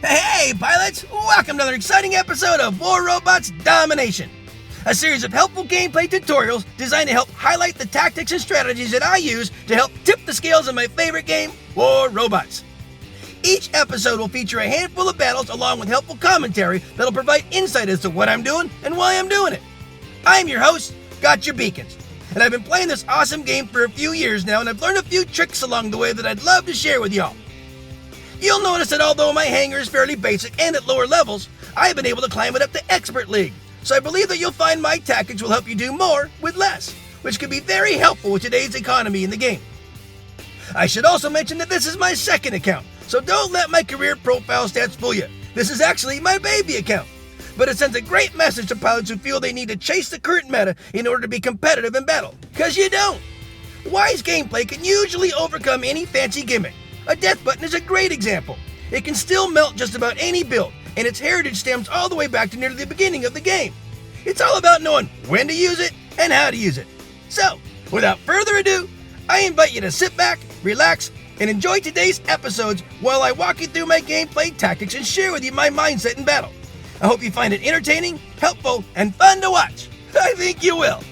Hey, pilots! Welcome to another exciting episode of War Robots Domination, a series of helpful gameplay tutorials designed to help highlight the tactics and strategies that I use to help tip the scales of my favorite game, War Robots. Each episode will feature a handful of battles along with helpful commentary that'll provide insight as to what I'm doing and why I'm doing it. I'm your host, Gotchure Beacons, and I've been playing this awesome game for a few years now, and I've learned a few tricks along the way that I'd love to share with y'all. You'll notice that although my hangar is fairly basic and at lower levels, I've been able to climb it up to Expert League, so I believe that you'll find my tactics will help you do more with less, which could be very helpful with today's economy in the game. I should also mention that this is my second account, so don't let my career profile stats fool you. This is actually my baby account, but it sends a great message to pilots who feel they need to chase the current meta in order to be competitive in battle, because you don't. Wise gameplay can usually overcome any fancy gimmick. A death button is a great example. It can still melt just about any build, and its heritage stems all the way back to near the beginning of the game. It's all about knowing when to use it and how to use it. So, without further ado, I invite you to sit back, relax, and enjoy today's episodes while I walk you through my gameplay tactics and share with you my mindset in battle. I hope you find it entertaining, helpful, and fun to watch. I think you will.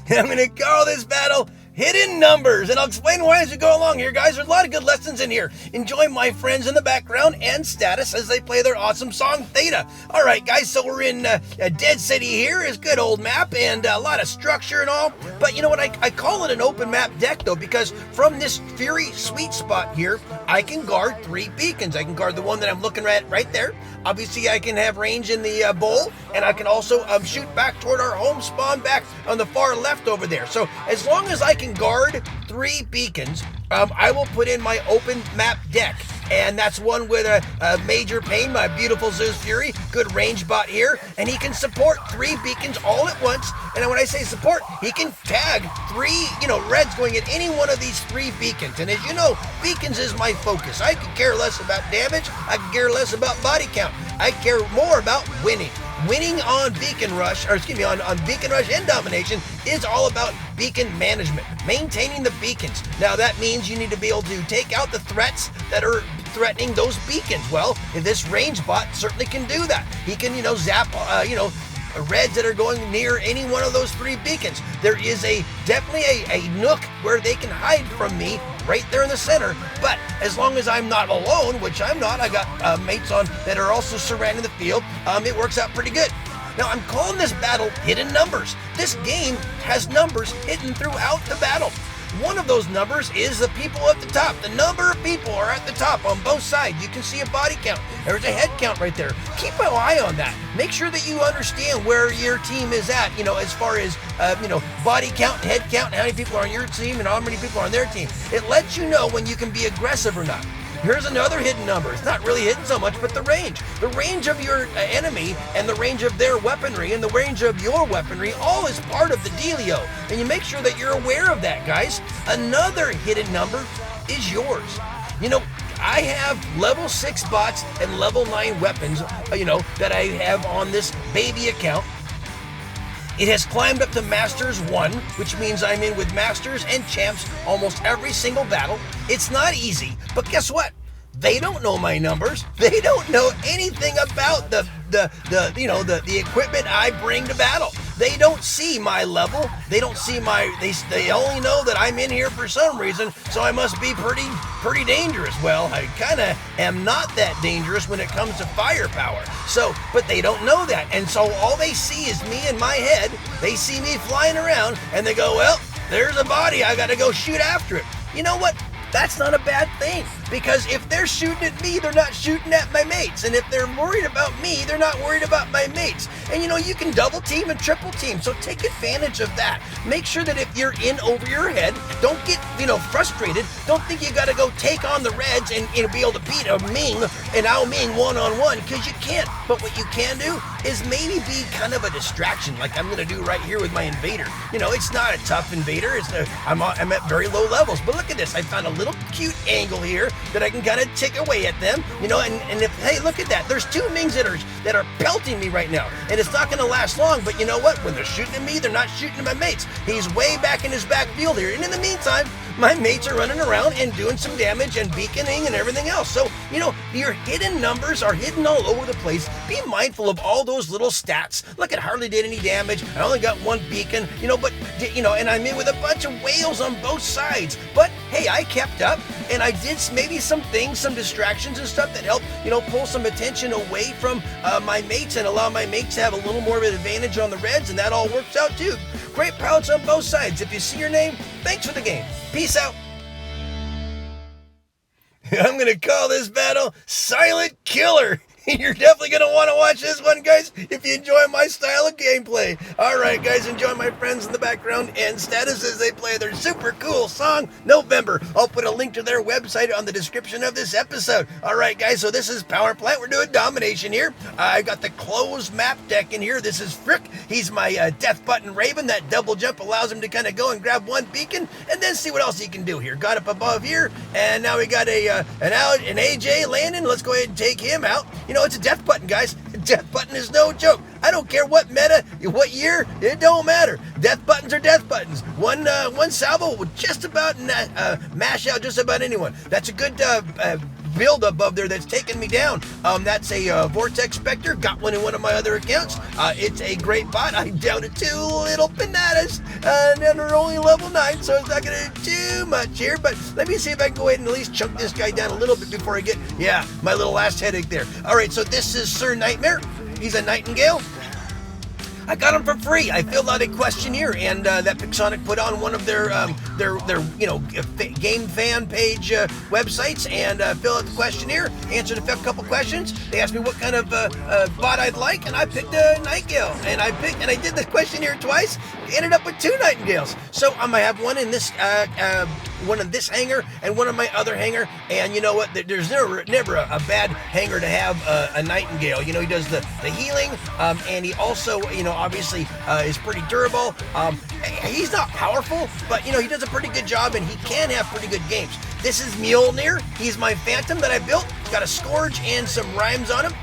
I'm going to call this battle Hidden Numbers, and I'll explain why as we go along here, guys. There's a lot of good lessons in here. Enjoy my friends in the background and Status as they play their awesome song, Theta. All right, guys, so we're in Dead City here. It's a good old map and a lot of structure and all. But you know what? I call it an open map deck, though, because from this Fury sweet spot here, I can guard 3 beacons. I can guard the one that I'm looking at right there. Obviously, I can have range in the bowl, and I can also shoot back toward our home spawn back on the far left over there. So as long as I can guard 3 beacons, I will put in my open map deck. And that's one with a Major Pain, my beautiful Zeus Fury, good range bot here, and he can support 3 beacons all at once. And when I say support, he can tag 3, reds going at any one of these 3 beacons. And as you know, beacons is my focus. I could care less about damage. I could care less about body count. I care more about winning. Winning on Beacon Rush, on Beacon Rush and Domination is all about beacon management, maintaining the beacons. Now that means you need to be able to take out the threats that are threatening those beacons. Well, this range bot certainly can do that. He can, zap, reds that are going near any one of those 3 beacons. There is definitely a nook where they can hide from me right there in the center, but as long as I'm not alone, which I'm not, I got mates on that are also surrounding the field, it works out pretty good. Now, I'm calling this battle Hidden Numbers. This game has numbers hidden throughout the battle. One of those numbers is the people at the top. The number of people are at the top on both sides. You can see a body count. There's a head count right there. Keep an eye on that. Make sure that you understand where your team is at, as far as, body count, head count, and how many people are on your team and how many people are on their team. It lets you know when you can be aggressive or not. Here's another hidden number. It's not really hidden so much, but the range. The range of your enemy and the range of their weaponry and the range of your weaponry all is part of the dealio. And you make sure that you're aware of that, guys. Another hidden number is yours. I have level 6 bots and level 9 weapons, that I have on this baby account. It has climbed up to Masters 1, which means I'm in with Masters and Champs almost every single battle. It's not easy, but guess what? They don't know my numbers. They don't know anything about the equipment I bring to battle. They don't see my level. They don't see they only know that I'm in here for some reason, so I must be pretty dangerous. Well, I kind of am not that dangerous when it comes to firepower. So, but they don't know that. And so all they see is me in my head. They see me flying around and they go, well, there's a body. I got to go shoot after it. You know what? That's not a bad thing, because if they're shooting at me, they're not shooting at my mates. And if they're worried about me, they're not worried about my mates. And you can double team and triple team, so take advantage of that. Make sure that if you're in over your head, don't get, frustrated. Don't think you got to go take on the Reds and be able to beat a Ming and Ao Ming one-on-one, because you can't. But what you can do is maybe be kind of a distraction, like I'm going to do right here with my Invader. It's not a tough Invader. I'm at very low levels, but look at this. I found a little cute angle here that I can kind of tick away at them, you know, and if, hey, look at that. There's 2 Mings that are pelting me right now, and it's not going to last long, but you know what? When they're shooting at me, they're not shooting at my mates. He's way back in his back field here, and in the meantime, my mates are running around and doing some damage and beaconing and everything else. So, you know, your hidden numbers are hidden all over the place. Be mindful of all those little stats. Look, it hardly did any damage. I only got 1 beacon, you know, but, you know, and I'm in with a bunch of whales on both sides. But, hey, I kept up, and I did maybe some things, some distractions and stuff that helped, you know, pull some attention away from my mates and allow my mates to have a little more of an advantage on the reds, and that all works out too. Great pilots on both sides. If you see your name, thanks for the game. Peace out. I'm going to call this battle Silent Killer. You're definitely going to want to watch this one, guys, if you enjoy my style of gameplay. All right, guys, enjoy my friends in the background and Status as they play their super cool song, November. I'll put a link to their website on the description of this episode. All right, guys, so this is Power Plant. We're doing Domination here. I got the closed map deck in here. This is Frick. He's my Death Button Raven. That double jump allows him to kind of go and grab 1 beacon and then see what else he can do here. Got up above here, and now we got an AJ landing. Let's go ahead and take him out. You know, it's a Death Button, guys. Death Button is no joke. I don't care what meta, what year, it don't matter. Death Buttons are Death Buttons. One salvo will just about mash out just about anyone. That's a good build above there that's taking me down. That's a Vortex Spectre. Got one in one of my other accounts. It's a great bot. I downed it 2 little bananas, and they're only level 9, so it's not going to do too much here. But let me see if I can go ahead and at least chunk this guy down a little bit before I get, my little last headache there. All right, so this is Sir Nightmare. He's a Nightingale. I got them for free. I filled out a questionnaire, and that Pixonic put on one of their game fan page websites, and filled out the questionnaire, answered a couple questions. They asked me what kind of bot I'd like, and I picked a Nightingale, and I did the questionnaire twice. Ended up with 2 Nightingales. So I'm gonna have one in this hangar and one in my other hangar. And you know what? There's never a bad hangar to have a Nightingale. You know, he does the healing, and he also, you know, obviously is pretty durable. He's not powerful, but you know, he does a pretty good job, and he can have pretty good games. This is Mjolnir. He's my Phantom that I built. Got a Scourge and some rhymes on him.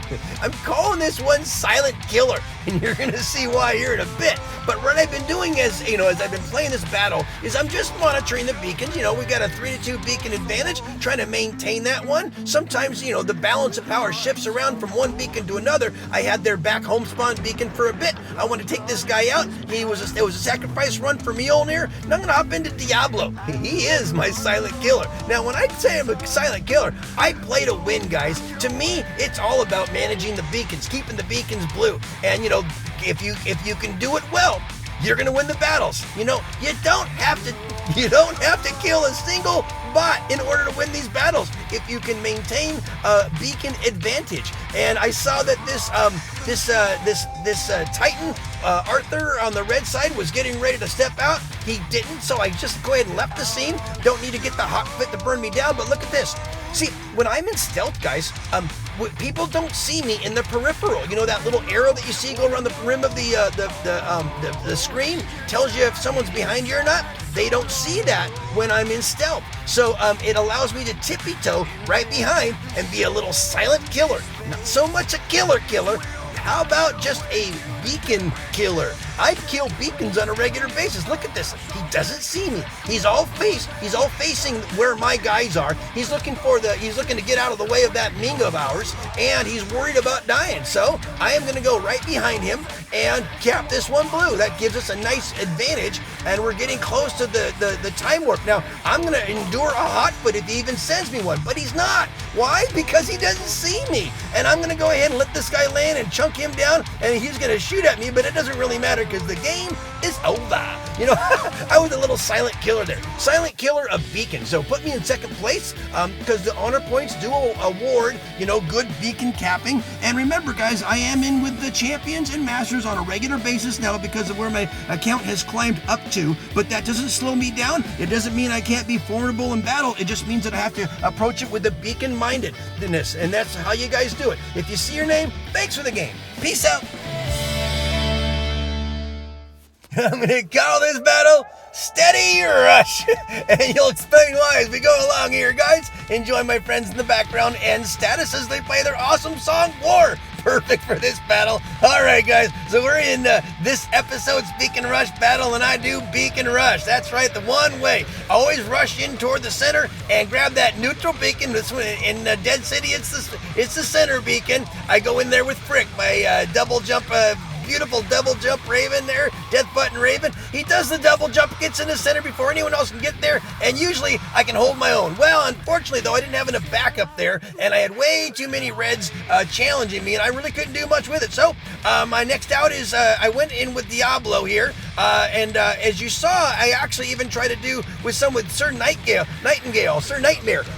I'm calling this one Silent Killer, and you're gonna see why here in a bit. But what I've been doing as I've been playing this battle is I'm just monitoring the beacons. You know, we got a 3-2 beacon advantage, trying to maintain that one. Sometimes, you know, the balance of power shifts around from one beacon to another. I had their back home spawn beacon for a bit. I want to take this guy out. It was a sacrifice run for Mjolnir, and I'm gonna hop into Diablo. He is my Silent Killer. Now, when I say I'm a Silent Killer, I play to win, guys. To me, it's all about managing the beacons, keeping the beacons blue. And you know, if you can do it well, you're gonna win the battles. You know, you don't have to kill a single bot in order to win these battles if you can maintain a beacon advantage. And I saw that this Titan Arthur on the red side was getting ready to step out. He didn't, so I just go ahead and left the scene. Don't need to get the hot fit to burn me down, but look at this. See, when I'm in stealth, guys, people don't see me in the peripheral. You know, that little arrow that you see go around the rim of the screen tells you if someone's behind you or not. They don't see that when I'm in stealth. So it allows me to tippy-toe right behind and be a little silent killer. Not so much a killer. How about just a beacon killer? I kill beacons on a regular basis. Look at this. He doesn't see me. He's all facing where my guys are. He's looking to get out of the way of that Ming of ours, and he's worried about dying. So I am going to go right behind him and cap this one blue. That gives us a nice advantage, and we're getting close to the time warp. Now, I'm going to endure a hot foot if he even sends me one, but he's not. Why? Because he doesn't see me. And I'm going to go ahead and let this guy land and chunk him down, and he's going to shoot at me, but it doesn't really matter because the game is over. You know, I was a little silent killer there. Silent killer of beacon. So put me in second place because the honor points do award, you know, good beacon capping. And remember, guys, I am in with the champions and masters on a regular basis now because of where my account has climbed up to. But that doesn't slow me down. It doesn't mean I can't be formidable in battle. It just means that I have to approach it with a beacon mindedness. And that's how you guys do it. If you see your name, thanks for the game. Peace out. I'm going to call this battle Steady Rush. And you'll explain why as we go along here, guys. Enjoy my friends in the background and Status as they play their awesome song, War. Perfect for this battle. All right, guys. So we're in this episode's Beacon Rush battle, and I do Beacon Rush. That's right, the one way. Always rush in toward the center and grab that neutral beacon. This one in Dead City, it's the center beacon. I go in there with Frick, my double jump. Beautiful double jump Raven there, Death Button Raven. He does the double jump, gets in the center before anyone else can get there, and usually I can hold my own. Well, unfortunately though, I didn't have enough backup there, and I had way too many reds challenging me, and I really couldn't do much with it. So my next out is I went in with Diablo here, and as you saw, I actually even tried to do with Sir Nightmare,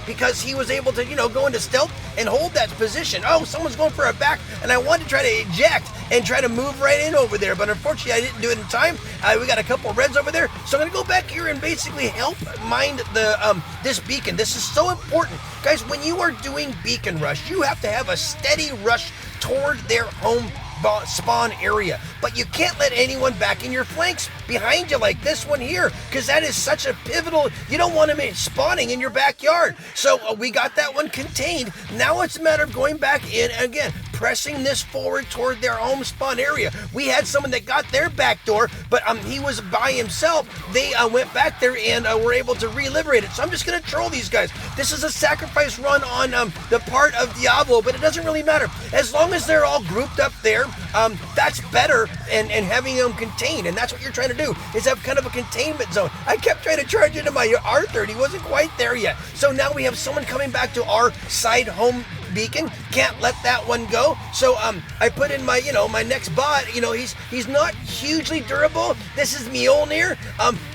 because he was able to, go into stealth and hold that position. Oh, someone's going for a back, and I wanted to try to eject and try to move right in over there, but unfortunately I didn't do it in time. We got a couple of reds over there, so I'm gonna go back here and basically help mind the this beacon. This is so important, guys. When you are doing Beacon Rush, you have to have a steady rush toward their home spawn area, but you can't let anyone back in your flanks behind you like this one here, because that is such a pivotal. You don't want them spawning in your backyard. So we got that one contained. Now it's a matter of going back in again, pressing this forward toward their home spawn area. We had someone that got their back door, but he was by himself. They went back there and were able to re-liberate it. So I'm just gonna troll these guys. This is a sacrifice run on the part of Diablo, but it doesn't really matter as long as they're all grouped up there. That's better, and having them contained, and that's what you're trying to do, is have kind of a containment zone. I kept trying to charge into my R30, wasn't quite there yet. So now we have someone coming back to our side home beacon. Can't let that one go. So I put in my my next bot. He's not hugely durable. This is Mjolnir.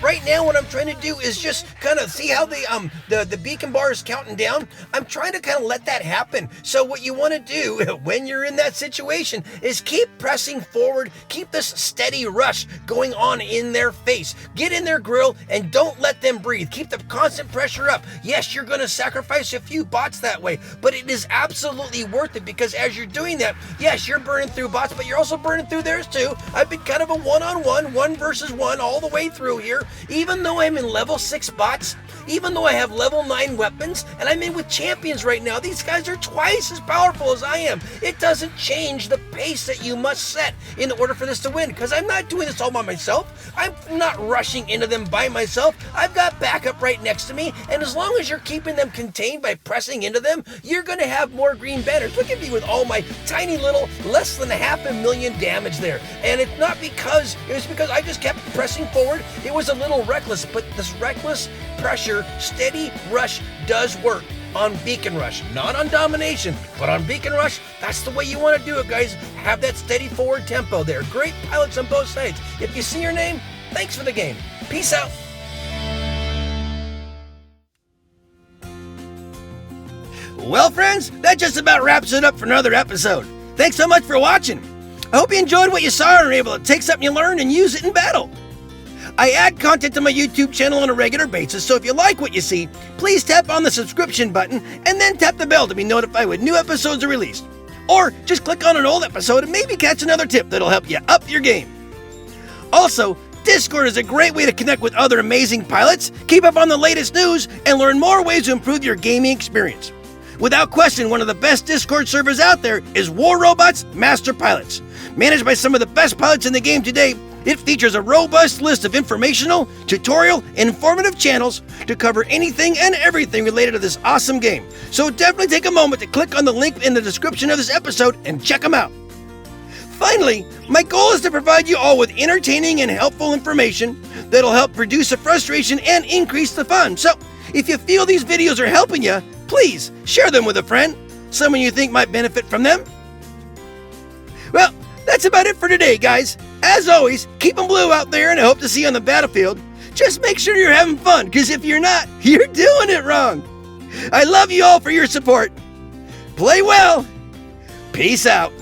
Right now what I'm trying to do is just kind of see how the beacon bar is counting down. I'm trying to kind of let that happen. So what you want to do when you're in that situation is keep pressing forward, keep this steady rush going on in their face. Get in their grill and don't let them breathe. Keep the constant pressure up. Yes, you're going to sacrifice a few bots that way, but it is absolutely worth it, because as you're doing that, yes, you're burning through bots, but you're also burning through theirs too. I've been kind of a one-on-one, one versus one all the way through here. Even though I'm in level 6 bots, even though I have level 9 weapons, and I'm in with champions right now, these guys are twice as powerful as I am. It doesn't change the pace that you must set in order for this to win, because I'm not doing this all by myself. I'm not rushing into them by myself. I've got backup right next to me, and as long as you're keeping them contained by pressing into them, you're going to have more green banners. Look at me with all my tiny little less than 500,000 damage there, and it's not because it was because I just kept pressing forward. It was a little reckless, but this reckless pressure, steady rush does work on Beacon Rush, not on Domination, but on Beacon Rush. That's the way you want to do it, guys. Have that steady forward tempo there. Great pilots on both sides. If you see your name, thanks for the game. Peace out. Well, friends, that just about wraps it up for another episode. Thanks so much for watching. I hope you enjoyed what you saw and were able to take something you learned and use it in battle. I add content to my YouTube channel on a regular basis, so if you like what you see, please tap on the subscription button and then tap the bell to be notified when new episodes are released. Or just click on an old episode and maybe catch another tip that'll help you up your game. Also, Discord is a great way to connect with other amazing pilots, keep up on the latest news, and learn more ways to improve your gaming experience. Without question, one of the best Discord servers out there is War Robots Master Pilots. Managed by some of the best pilots in the game today, it features a robust list of informational, tutorial, and informative channels to cover anything and everything related to this awesome game. So definitely take a moment to click on the link in the description of this episode and check them out. Finally, my goal is to provide you all with entertaining and helpful information that'll help reduce the frustration and increase the fun. So if you feel these videos are helping you, please share them with a friend, someone you think might benefit from them. Well, that's about it for today, guys. As always, keep them blue out there, and I hope to see you on the battlefield. Just make sure you're having fun, because if you're not, you're doing it wrong. I love you all for your support. Play well. Peace out.